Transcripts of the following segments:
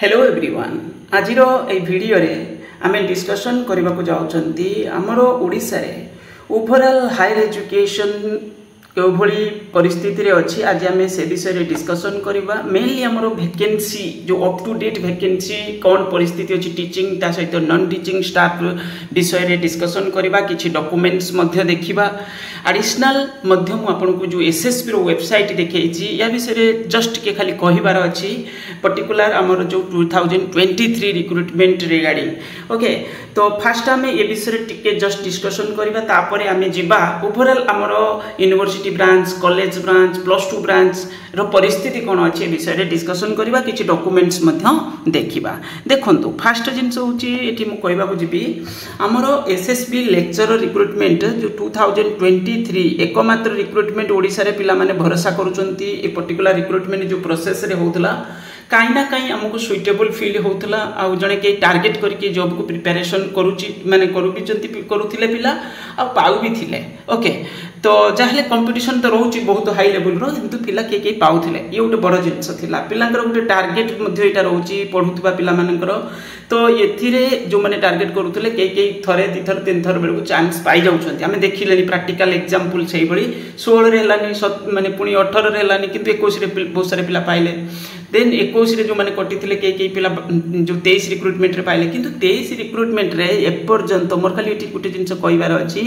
Hello everyone आज video रे आमे डिस्कशन करने को जाउछंती हमर ओडिसा रे ओवरऑल हायर एजुकेशन भली परिस्थिति रे अछि। आज आमे से विषय रे डिस्कशन करबा। मेनली हमर वैकेंसी जो अप टू डेट वैकेंसी कौन परिस्थिति अछि टीचिंग ता सहित नॉन टीचिंग स्टाफ विषय रे डिस्कशन करबा। किछि डॉक्यूमेंट्स मध्य देखिबा। एडिशनल मध्य मु आपन को जो एसएसबी रो वेबसाइट देखैछि या विषय रे जस्ट के खाली कहिबार अछि पर्टिकुलर हमर जो 2023 रिक्रूटमेंट रिगार्डिंग। ओके तो फर्स्ट आमे ए विषय रे टिके जस्ट डिस्कशन करबा। तापरे आमे जिबा ओवरऑल हमर university branch college branch plus 2 branch रो परिस्थिति कोन अछि विषय रे डिस्कशन करबा। किछि डॉक्यूमेंट्स मध्य देखिबा। देखंतु फर्स्ट जिंस होछि एठी मु कहबा को जिबी हमर एसएसबी लेक्चरर रिक्रूटमेंट जो 2023 एकमात्र रिक्रूटमेंट ओडिसा रे पिला माने भरोसा करूचंती। ए पर्टिकुलर रिक्रूटमेंट जो प्रोसेस रे होतला कहीं ना कहीं आमको सुइटेबल फील होतला। आ जने के टारगेट करके जॉब को प्रिपरेशन करूची माने करूथिले पिला आ पाउ भी थिले। ओके तो जाहले कंपटीशन तो रहउची बहुत हाई लेवल रो किंतु पिला के पाउथिले ये गोटे बड़ जिंस थिला। पिलांकर गोटे टारगेट मध्ये एटा रहउची पढुतबा पिला मानकर। तो एथिरे जो माने टारगेट करूथिले के थरे दि थर तीन थर बेलको चांस पाई जाउछंती। हमें देखिलेनी प्रैक्टिकल एग्जांपल सही बड़ी 16 रे हलानी माने पुनी 18 रे हलानी किंतु 21 रे बहुत सारे पिला पाइले। देन 21 रे जो माने कटि थिले के पिला जो 23 रिक्रूटमेंट रे पाइले किंतु 23 रिक्रूटमेंट रे एपर्यंत मोर खाली एठी गुटे जिंस कहबार अछि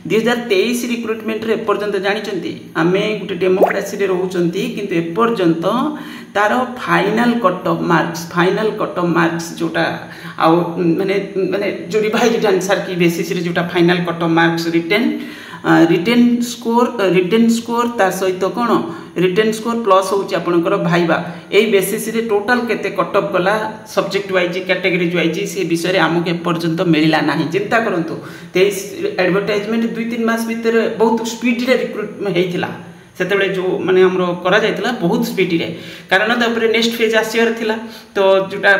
2023 रिक्रूटमेंट रे एपर्यंत जानिचंती आमे गुटे डेमोक्रेसी रे रहउचंती किंतु एपर्यंत तार फाइनल कट ऑफ मार्क्स जोटा आ माने माने जो रिवाइज्ड आंसर की बेसिस रे जोटा final cut off marks written score ता सहित कोन रिटेन स्कोर प्लस होची आपनकर भाईबा एई बेसिस रे टोटल केते कट ऑफ गला सब्जेक्ट वाइज कैटेगरी वाइज से विषय रे हमके पर्यंत मिलला नाही। चिंता करंतु 23 एडवर्टाइजमेंट 2-3 मास भीतर बहुत स्पीड रे रिक्रूटमेंट हेइथिला। सेतेबेले जो माने हमरो करा जायतिला बहुत स्पीड रे कारण तापर नेक्स्ट फेज आसियर थिला। तो जोटा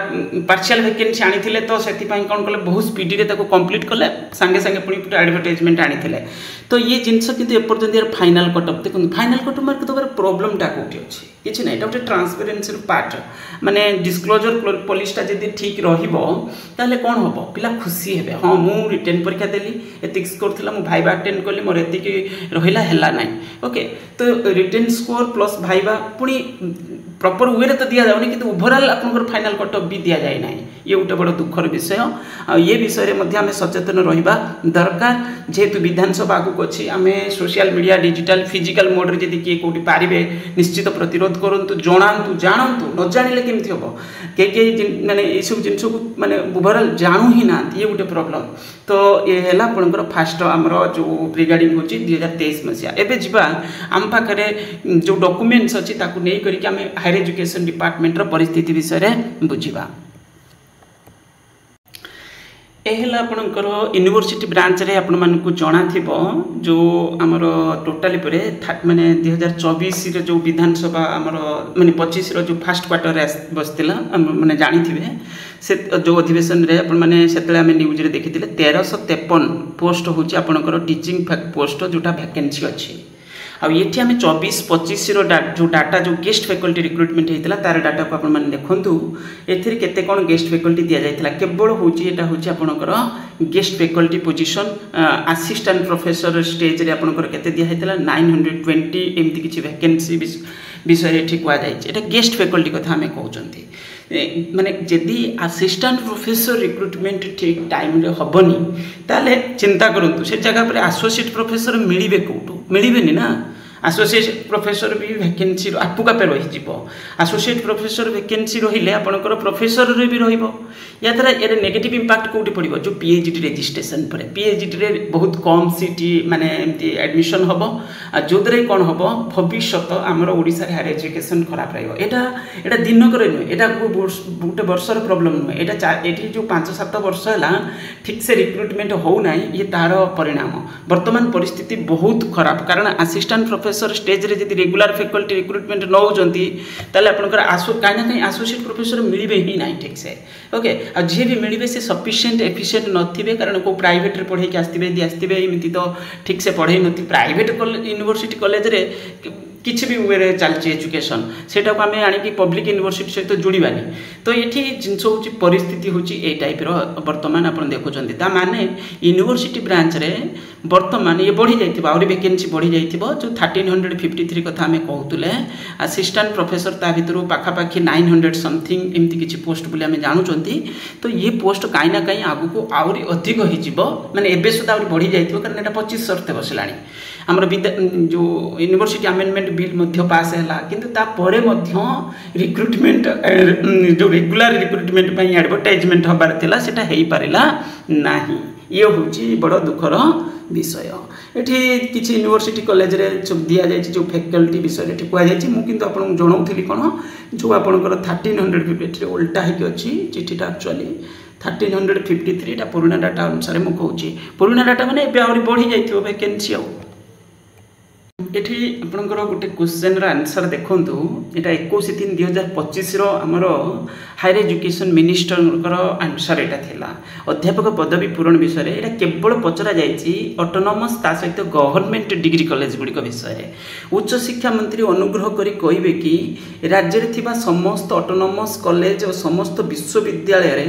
पार्शियल वैकेंसी आनी थिले तो सेति पई कोन कले बहुत स्पीड रे ताको कंप्लीट कले संगे संगे पुनी एडवर्टाइजमेंट आनी थिले। तो ये जिंस किंतु एपर्यंत यार फाइनल कट ऑफ देखो फाइनल कट ऑफ मार्क तो प्रॉब्लम टा कोठी अछि किछि नै। एटा गोटे ट्रांसपेरेंसी पार्ट माने डिस्क्लोजर पॉलिसी टा जदी ठीक रहिबो ताले कोन होबो पिला खुशी हेबे। हां मु रिटेन परीक्षा देली एतिक स्कोर थिला मु भाइबा अटेंड करली मोर एतिक रहिला हैला नै। ओके तो रिटेन स्कोर प्लस भाइबा पुनी प्रॉपर वे रे तो दिया जाउनी किंतु ओवरऑल आपनकर फाइनल कट ऑफ भी दिया जाय नै। ये गोटे बड़ दुखर विषय आ ये विषय रे मध्ये हमें सचेतन रहिबा दरकार। जेहेतु विधानसभा आगु अछि आमे social media digital physical mode रे जदी के कोठी पारिबे निश्चित प्रतिरोध करंतु जणांतु जानंतु न जानिले केमथि होबो के माने ए सब जिंस को माने ओवरऑल जानू ही ना ये गोटे प्रॉब्लम। तो ये हैला आपनकर फास्ट हमरो जो रिगार्डिंग होची 2023 मसिया एबे जिबा आम पाखरे जो डॉक्यूमेंट्स अछि ताकू नै करी के हमें हायर एजुकेशन डिपार्टमेंट रो परिस्थिति विषय रे बुझिबा। एहला आपनकर यूनिवर्सिटी ब्रांच रे आपन मन को जणा थिबो जो हमर टोटली परे माने 2024 रे जो विधानसभा हमर माने 25 रो जो फर्स्ट क्वार्टर रे बसतिला माने जानि थिबे से जो अधिवेशन रे आपन माने सेतले हमें न्यूज रे देखिथिले 1353 पोस्ट होची आपनकर टीचिंग पोस्ट जोटा वैकेंसी अछि। आ एठी हमें 24-25 रो जो डाटा जो गेस्ट फैकल्टी रिक्रूटमेंट हेतिला तार डाटा को आपन माने देखंतु एथिर केते कोन गेस्ट फैकल्टी दिया जायतिला केवल होची एटा होची आपनकर guest faculty position assistant professor stage रे आपनकर केते दिया हेतिला 920 एमति किछि वैकेंसी विषय ठीक हुआ जाय। एटा गेस्ट फैकल्टी कथा हमें कहउचंती माने जदी असिस्टेंट प्रोफेसर रिक्रूटमेंट ठीक टाइम रे हबनी ताले चिंता करंतु से जगह पर एसोसिएट प्रोफेसर मिलिबे कोटू मिलिबेनी ना। एसोसिएट प्रोफेसर भी वैकेंसी आपका पे रही जीवो एसोसिएट प्रोफेसर वैकेंसी रहिले आपनकर प्रोफेसर रे भी रहिबो या तरा एरे नेगेटिव इंपैक्ट कोठी पड़िबो जो पीएचडी रजिस्ट्रेशन पर पीएचडी रे बहुत कम सीटी माने एमती एडमिशन हबो आ जोदरे कोन हबो भविष्यत हमर ओडिसा रे हायर एजुकेशन खराब रहइबो। एटा दिन करे न एटा गुटे वर्षर प्रॉब्लम न एटा एठी जो 5-7 वर्ष हला ठीक से रिक्रूटमेंट हो नाही ये तार परिणाम। वर्तमान परिस्थिति बहुत खराब कारण असिस्टेंट प्रोफेसर स्टेज रे जदी रेगुलर फैकल्टी रिक्रूटमेंट न होजंती ताले आपनकर काई ना काई एसोसिएट प्रोफेसर मिलिबे ही नाही ठीक से। ओके आ जे भी मिलिबे से सफिशिएंट एफिशिएंट नथिबे कारण को प्राइवेट रे पढे के आस्तिबे एमिति तो ठीक से पढे नथि। प्राइवेट यूनिवर्सिटी कॉलेज रे किसी भी वे चलती एजुकेशन सेटा को आम आणिकी पब्लिक यूनिवर्सिटी सहित जोड़ानी तो ये जिनस हूँ परिस्थिति हूँ ये टाइप बर्तमान आप देखुं माने यूनिवर्सिटी ब्रांच रे बर्तमान ये बढ़ी जाइए आहरी वैकेंसी बढ़ी जाइए जो 1353 कथा आम कहते असिस्टेंट प्रोफेसर ता भर पाखापाखि 900 समथिंग एमती किसी पोस्ट बोली आम जानूँ तो ये पोस्ट कहीं ना कहीं आगू आहरी अधिक हो माने एबे सुधा आहरी बढ़ी जाइए कारण यहाँ 25 शर्त बसला आमर जो यूनिवर्सिटी अमेंडमेंट बिल पास है किंतु तापर रिक्रुटमेंट जो रेगुलर रिक्रुटमेंट एडवर्टाइजमेंट हबार थिला सेटा हेई पारिला नाही ये हूँ बड़ दुखर विषय एठी किसी यूनिवर्सिटी कॉलेज रे दि जाए जो फैकल्टी विषय कहुई मुझे आपको जनाऊली कौन जो आपंकर 1353 उल्टा होगी अच्छी चिठीटा एक्चुअली 1353 पुराना डाटा अनुसार मुझे कहूँ पुराना डाटा मैंने आहरी बढ़ी जाइए वैकेंसी एठी आपणकर गोटे क्वेश्चन आंसर देखूँ यहाँ 21/3/2025 आमर हायर एजुकेशन मिनिस्टर आंसर यहाँ थिला अध्यापक पदवी पूरण विषय में यहाँ केवल पचरा जाइए ऑटोनोमस ता सहित गवर्नमेंट डिग्री कॉलेज गुड़िक विषय उच्च शिक्षा मंत्री अनुग्रह करी कहिबे कि राज्य में थिबा समस्त ऑटोनोमस कॉलेज और समस्त विश्वविद्यालय रे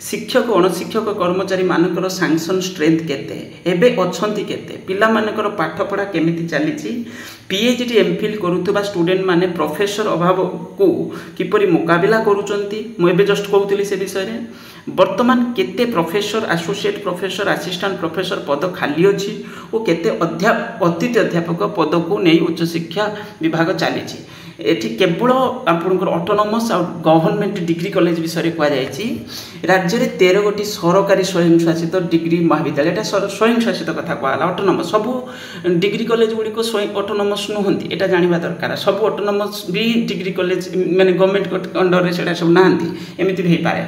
शिक्षक अणशिक्षक कर्मचारी मानकर सैंक्शन स्ट्रेंथ केते एबे अछंती केते पिला मानकर पाठपढ़ा केमिति चली पीएचडी एमफिल करुवा स्टूडेंट माने प्रोफेसर अभाव को किपरि मुकाबिला करुचंती मुझे जस्ट कहूली से विषय में वर्तमान केते professor associate professor assistant professor पद खाली अच्छी और केते अतिथि अध्यापक पद को नहीं उच्च शिक्षा विभाग चली एठी केवल आपणकर ऑटोनोमस और गवर्नमेंट डिग्री कॉलेज विषय कहुई राज्य में 13 गोटी सरकारी स्वयंशासित डिग्री महाविद्यालय स्वयंशासित कथा कहला ऑटोनोमस सबू डिग्री कॉलेज गुड़िक स्वयं ऑटोनोमस नुहंती एटा जानिबा दरकार सब ऑटोनोमस भी डिग्री कॉलेज माने गवर्नमेंट अंडर रे सेटा सब नांती एमिति भी पारे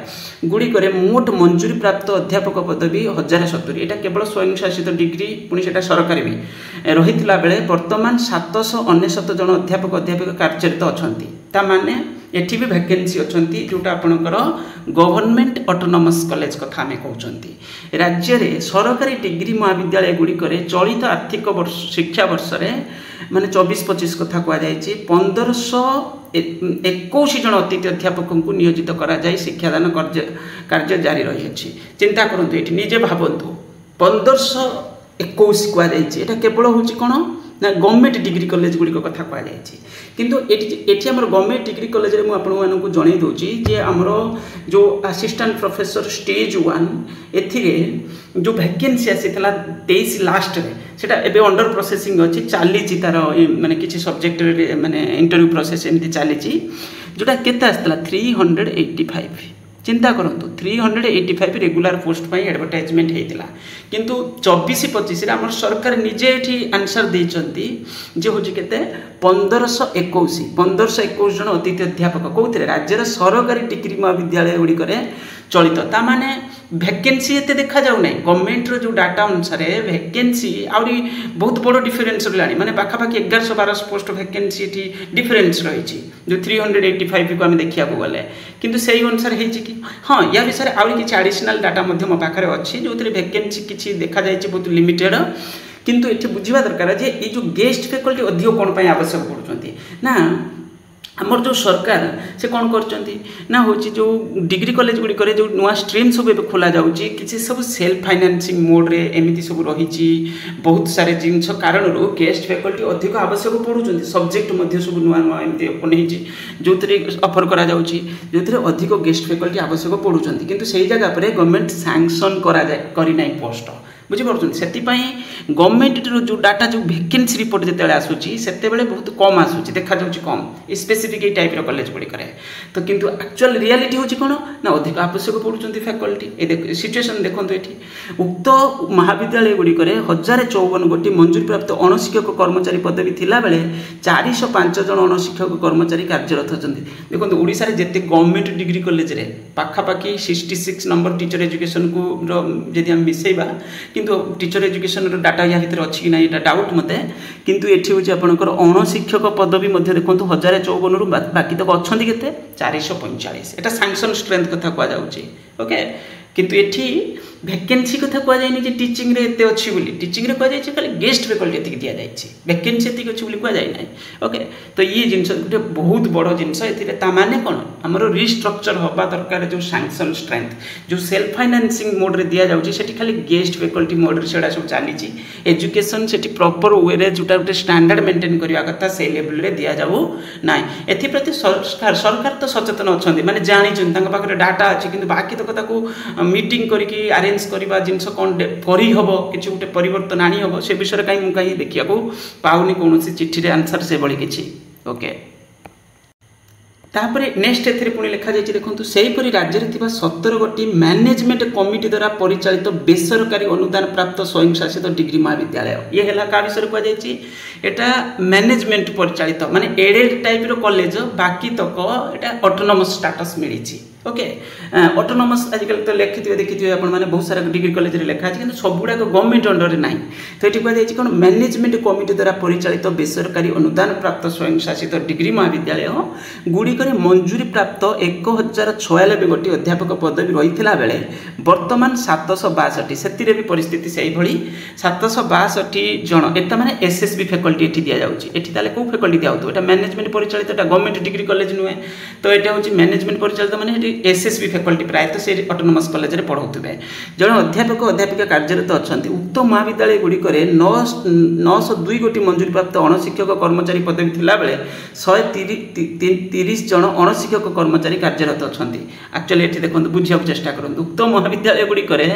गुड़िक मोट मंजूरी प्राप्त अध्यापक पदवी 1070 एटा केवल स्वयंशासित डिग्री पुणी सेटा सरकारी भी रहितला बेले वर्तमान 799 जन अध्यापक अध्यापिका कार्यरत अच्छा माने एठी भी वैकेंसी अच्छी जोटा आपणकर गवर्नमेंट ऑटोनोमस कॉलेज कथा आम कहते राज्य में सरकारी डिग्री महाविद्यालय गुड़िक चलित आर्थिक वर्ष शिक्षा वर्ष माने 24-25 कथा कहुई 1521 जन अतिथि अध्यापक को नियोजित कर शिक्षादान कार्य जारी रही चिंता करूँ ये निजे भावतु 1521 कहुई केवल हूँ कौन ना गवर्नमेंट डिग्री कॉलेज गुड़िक कथा कहुई किंतु एटी आमर गवर्नमेंट डिग्री कॉलेज रे आपको जन दूसरी जे आमर जो असिस्टेंट प्रोफेसर स्टेज 1 एथिरे जो वैकेंसी आसी 23 लास्ट रे सेटा एबे अंडर प्रोसेसिंग अच्छी चली तार माने किसी सब्जेक्ट माने इंटरव्यू प्रोसेस एमती चली जोटा केते आसला 385 चिंता करंतु 385 रेगुलर पोस्ट पर एडवर्टाइजमेंट होता किंतु 24-25 आम सरकार निजे ये आंसर देती जे हूँ के 1521 जन अतिथि अध्यापक कौन राज्यर सरकारी डिग्री महाविद्यालय गुड़िक चलित ताने वैकेंसी एते देखा जाऊ ना गवर्नमेंट जो डाटा अनुसार वैकेंसी आहरी बहुत बड़ डिफरेन्स रहा माने पाखापाखि 1100-1200 पोस्ट वैकेंसी डिफरेन्स रही जो 385 को आम देखा गले किंतु से अनुसार कि हाँ या विषय आहरी किसी एडिशनल डाटा मो पाखे अच्छी जो वैकेंसी किसी देखा जाए बहुत लिमिटेड किंतु ये बुझा दरकार जे ये जो गेस्ट फैकल्टी अधिक कौन आवश्यक पड़ुंट ना आमर जो सरकार से कौन करना हूँ जो डिग्री कॉलेज गुड़िक जो नुआ स्ट्रीम सब खोल जाऊँगी किसी सब सेल्फ फाइनेंसिंग मोड रे एमती सब रही बहुत सारे जिनस कारण गेस्ट फैकल्टी अधिक आवश्यक पड़ुंट सब्जेक्ट सब नुआ नुआ एमती ओपन जो ऑफर करा जाउची जो अधिक गेस्ट फैकल्टी आवश्यक पड़ुंट किंतु से जगह पर गवर्नमेंट सैंक्शन करना पोस्ट बुझीपार से गवर्नमेंट जो डाटा जो वैकेंसी रिपोर्ट जिते आसूची से बहुत कम आसूची देखा जाऊँगी कम स्पेसिफिक टाइप कॉलेज गुड़िक तो किंतु एक्चुअल रियलिटी हूँ कौन ना अधिक आवश्यक पड़ुंट फैकल्टी ये सिचुएसन देखो ये उक्त महाविद्यालय गुड़िक 1054 गोटी मंजूरी प्राप्त अणशिक्षक कर्मचारी पदवी थिला बेले 405 जन अणशिक्षक कर्मचारी कार्यरत अच्छा देखो ओडिशा रे जेते गवर्नमेंट डिग्री कॉलेज रे पाखापाखि 66 नंबर टीचर एजुकेशन को जदि हम मिसेबा किंतु टीचर एजुकेशन डाटा या भितर अच्छी कि ना ये डाउट मत किंतु ये हूँ आपंकर अणशिक्षक पदवी देखो 1054 रु बाकी तक अच्छा के 445 एटा सैंक्शन स्ट्रेंथ कथा कहुच्छे ओके किंतु एठी वैकेंसी कथा कह जाए जे टीचिंग रे एते अछि बोली टीचिंग रे कह जाए खाली गेस्ट फैकल्टी एति दिया जाय छी वैकेंसी एति अछि बोली कह जाय नै ओके तो ये जिंस गुटे बहुत बड़ जिंस एथिरे ता माने कोन हमरो रिस्ट्रक्चर होबा दरकार जो सैंक्शन स्ट्रेंथ जो सेल्फ फाइनेंसिंग मोड रे दिया जाउची सेठी खाली गेस्ट फैकल्टी मोड रे सेडा सब चाली छी एजुकेशन सेठी प्रॉपर वे रे जोटा गुटे स्टैंडर्ड मेंटेन करिया कथा से लेवल रे दिया जाऊ नै एथि प्रति सरकार तो सचेतन अछंदी माने जानि छन तांका पाखरे डाटा अछि किंतु बाकी तो कथा को मीटिंग करिकि अरेंज करबा जिंस कोन करी हबो किछि उटे परिवर्तन आनी हबो से विषय काई मु काई देखिया को पाउनी कोनोसी चिट्ठी रे आंसर से बळी किछि ओके तापरे नेक्स्ट एथिरे पुनी लिखा जाय छि देखंतु सेही परि राज्य रे थिबा 17 गोटी मैनेजमेंट कमिटी द्वारा परिचालित बेसरकारी अनुदान प्राप्त स्वयंशासित डिग्री महाविद्यालय ये हला का विषय को जाय छि एटा मैनेजमेंट परिचालित माने एडेड टाइप रो कॉलेज बाकी तक एटा ऑटोनोमस स्टेटस मिली छि ओके ऑटोनोमस आजकल तो लिखिथिबे देखिथिबे आपण माने बहुत सारा डिग्री कॉलेज रे लिखा अछि किंतु सबुडा को गवर्नमेंट अंडर रे नाही तो एठी को जाय छि कोन मैनेजमेंट कमिटी द्वारा परिचालित बेसरकारी अनुदान प्राप्त स्वयंशासित डिग्री महाविद्यालय गुडी करे मंजूरी प्राप्त 1096 गोटी अध्यापक पदवी रहिथिला बेले वर्तमान 762 सेतिरे भी परिस्थिति सेही भली 762 जण एटा माने एसएसबी फैकल्टी एठी दिया जाउची एठी ताले को फैकल्टी दिया होतो एटा मैनेजमेंट परिचालित एटा गवर्नमेंट डिग्री कॉलेज नुए तो एटा होची मैनेजमेंट परिचालित माने एठी एसएसबी फैकल्टी प्राय तो से ऑटोनोमस कॉलेज रे पढौतबे जण अध्यापक अध्यापिका कार्यरत अछंती उक्त महाविद्यालय गुडी करे 902 गोटी मंजूरी प्राप्त अणशिक्षक कर्मचारी पदवी थिला बेले 130 जण अणशिक्षक कर्मचारी कार्यरत अछंती एक्चुअली एठी देखंतु बुझिया चेष्टा करंतु उक्त महाविद्यालय गुडी करे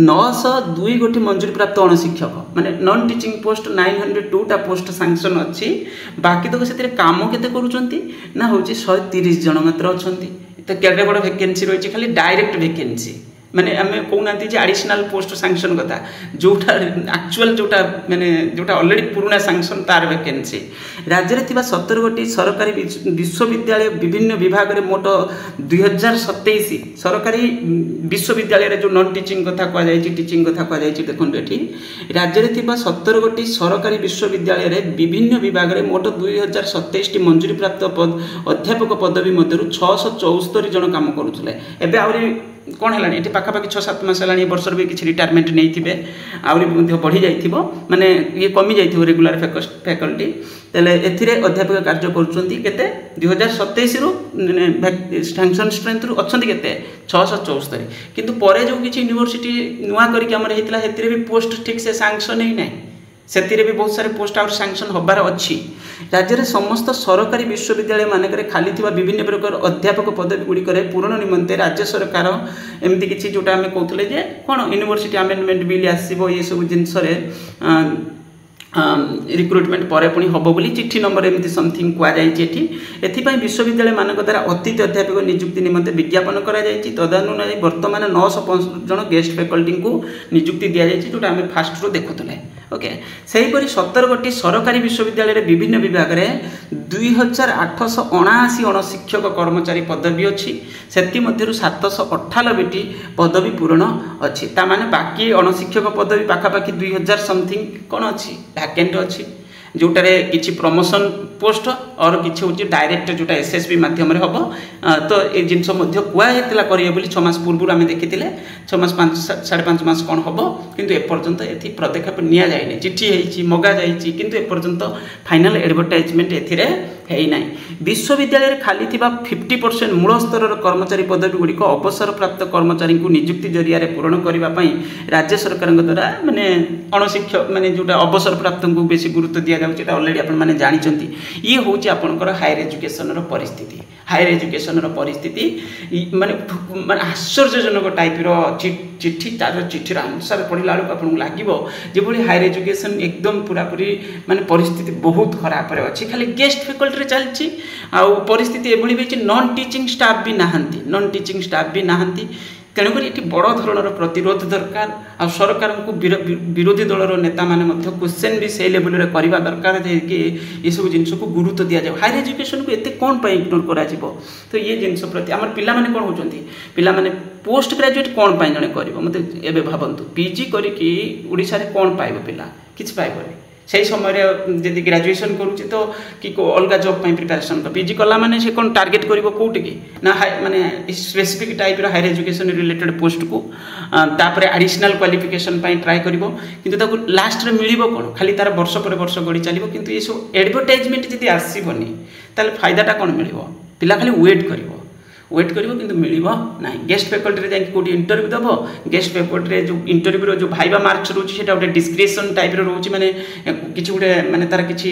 902 गोटी मंजूरी प्राप्त अणशिक्षक माने नॉन टीचिंग पोस्ट 902 टा पोस्ट सैंक्शन अछि बाकी तो सेतिरे काम केते करूचंती ना होची 130 जण मात्र अछंती तो केडे बड़ वैकेंसी रही खाली डायरेक्ट वैकेंसी माने आमे कहना जे एडिशनल पोस्ट सैंक्शन कथा जोटा एक्चुअल जोटा माने जोटा ऑलरेडी पुराना सैंक्शन तार वैकेंसी राज्य रे थिबा 17 गोटी सरकारी विश्वविद्यालय विभिन्न विभाग रे मोट 2027 सरकारी विश्वविद्यालय रे जो नॉन टीचिंग कथा कह जाय छि टीचिंग कथा कह जाय छि देखन एठी राज्य रे थिबा 17 गोटी सरकारी विश्वविद्यालय रे विभिन्न विभाग रे मोट 2027 टी मंजूरी प्राप्त अध्यापक पदवी मध्यरु 674 जन काम करूथले एबे आउरी कौन है ये पाखापाखि 6-7 मास है वर्ष भी किसी रिटायरमेंट नहीं थे आहरी बढ़ी जाइए माने ये कमी जाइए रेगुलर फैकल्टी तेले एथिरे अध्यापक कार्य करुँचे 2027 रु सैंक्शन स्ट्रेंथ रु अच्छा के 674 किंतु परे जो किसी यूनिवर्सिटी नुआ करके भी पोस्ट ठीक से सैंक्शन ही ना से भी बहुत सारे पोस्ट आउट सैंक्शन होबार अच्छी राज्य में समस्त सरकारी विश्वविद्यालय मानक खाली थी विभिन्न प्रकार अध्यापक पदवी गुड़िक पूरण निमंते राज्य सरकार एमती किसी जोटा आम कहते जे कौन यूनिवर्सिटी अमेंडमेंट बिल आसो ये सब जिनस रिक्रुटमेंट पर पुणी हम बोली चिट्ठी नंबर एमती समथिंग कहुई विश्वविद्यालय मान द्वारा अतिथि अध्यापक नियुक्ति निमंते विज्ञापन कर तदनुसार वर्तमान 905 जन गेस्ट फैकल्टी को नियुक्ति दि जाए जोटा आम फास्ट रू देखुले ओके सेहीपरि 17 गोटी सरकारी विश्वविद्यालय विभिन्न विभाग में 2879 अणशिक्षक कर्मचारी पदवी अच्छी से 798 पदवी पूरण अच्छी ताने बाकी अणशिक्षक पदवी पाखापाखि 2000 समथिंग कौन अच्छी वैकेंट अच्छी जोटारे किछि प्रमोशन पोस्ट और किछि होची डायरेक्ट जोटा एसएसबी माध्यम रे हबो तो ए जिंस मध्य कुआ हेतला करिए बोली 6 मास पूर्व आमे देखिथिले 6 मास 5.5 मास कोन हबो किंतु ए पर्यंत एथि पदक्षेप निया जाय नै चिट्ठी हेछि मगा जायछि किंतु ए पर्यंत फाइनल एडवर्टाइजमेंट एथिरे हेई नै विश्वविद्यालय खाली थिबा 50% मूल स्तर कर्मचारी पदवी गुडी को अवसर प्राप्त कर्मचारी को नियुक्ति जरिया रे पूर्ण करिबा पई राज्य सरकार द्वारा माने अणशिक्षक माने जोटा अवसर प्राप्त को बेसी गुरुत्व दिया जाउछि एटा ऑलरेडी आपण माने जानिचंती ये होची आपनकर हायर एजुकेशन रो परिस्थिति हायर एजुकेशन रो परिस्थिति माने माने आश्चर्यजनक टाइप रो चिट्ठी तार चिट्ठी रो आंसर पढिला बेलू आपन लागिवो जे भली हायर एजुकेशन एकदम पूरा पूरी माने परिस्थिति बहुत खराब रे अछि खाली गेस्ट फैकल्टी रे चलछि आ परिस्थिति एभली बेछि नॉन टीचिंग स्टाफ भी नाहंती नॉन टीचिंग स्टाफ भी नाहंती तेणुक ये बड़ धरण प्रतिरोध दरकार आ सरकार को विरोधी दलर नेता माने क्वेश्चन भी से लेवल रे करबा दरकार कि ये सब जिनस को गुरुत्व दिया जाए हायर एजुकेशन को एते कौन पाई इग्नोर करा जिवो तो ये जिनस प्रति हमर पिला माने कोन होचंती पिला माने पोस्ट ग्रेजुएट कौन जड़े कर मत एवं भावतु पीजी करी ओडिशा रे कौन पाइब पिला किछ पाइबनी से समय जब ग्रेजुएशन करुचे तो कि अलग जॉब प्रिपरेशन कर पीजी कला माने से कौन टार्गेट कर कौटी की ना माने specific type higher education related post को तापर एडिशनल क्वालिफिकेशन ट्राए कर किंतु लास्ट रे मिलिबो कोन खाली तार वर्ष पर वर्ष गड़ी चलिबो किंतु ये सब एडवर्टाइजमेंट जदि आसीबनी ताले फायदाटा कौन मिलिबो पिला खाली वेट करिवो किंतु मिलिबो नाही गेस्ट फैकल्टी रे जाके कोटी इंटरव्यू दबो गेस्ट फैकल्टी रे जो इंटरव्यू रो जो भाइबा मार्क्स रोची सेटा गोटे डिस्क्रिप्शन टाइप रो रोची माने किछि गोटे माने तार किछि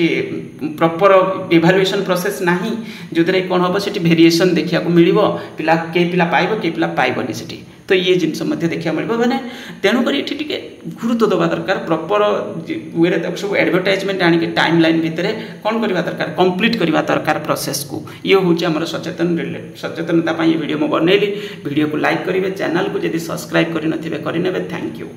प्रॉपर इवैल्यूएशन प्रोसेस नाही जोदरे कोन हबो सेठी वेरिएशन देखिया को मिलिबो पिला पाइबो के पिला पाइबोनी सेठी तो ये जिनस मध्य देखा मिल मैंने तेणुक ये टिके गुरुत्व दबा दरकार प्रॉपर वे सब एडवर्टाइजमेंट आनिक टाइम लाइन भितर कौन करवा दरकार कंप्लीट करवा दरकार प्रोसेस को ये हूँ आम सचेतनता ये वीडियो मुझे बनैली वीडियो को लाइक करेंगे चैनल को जब सब्सक्राइब करने थैंक यू।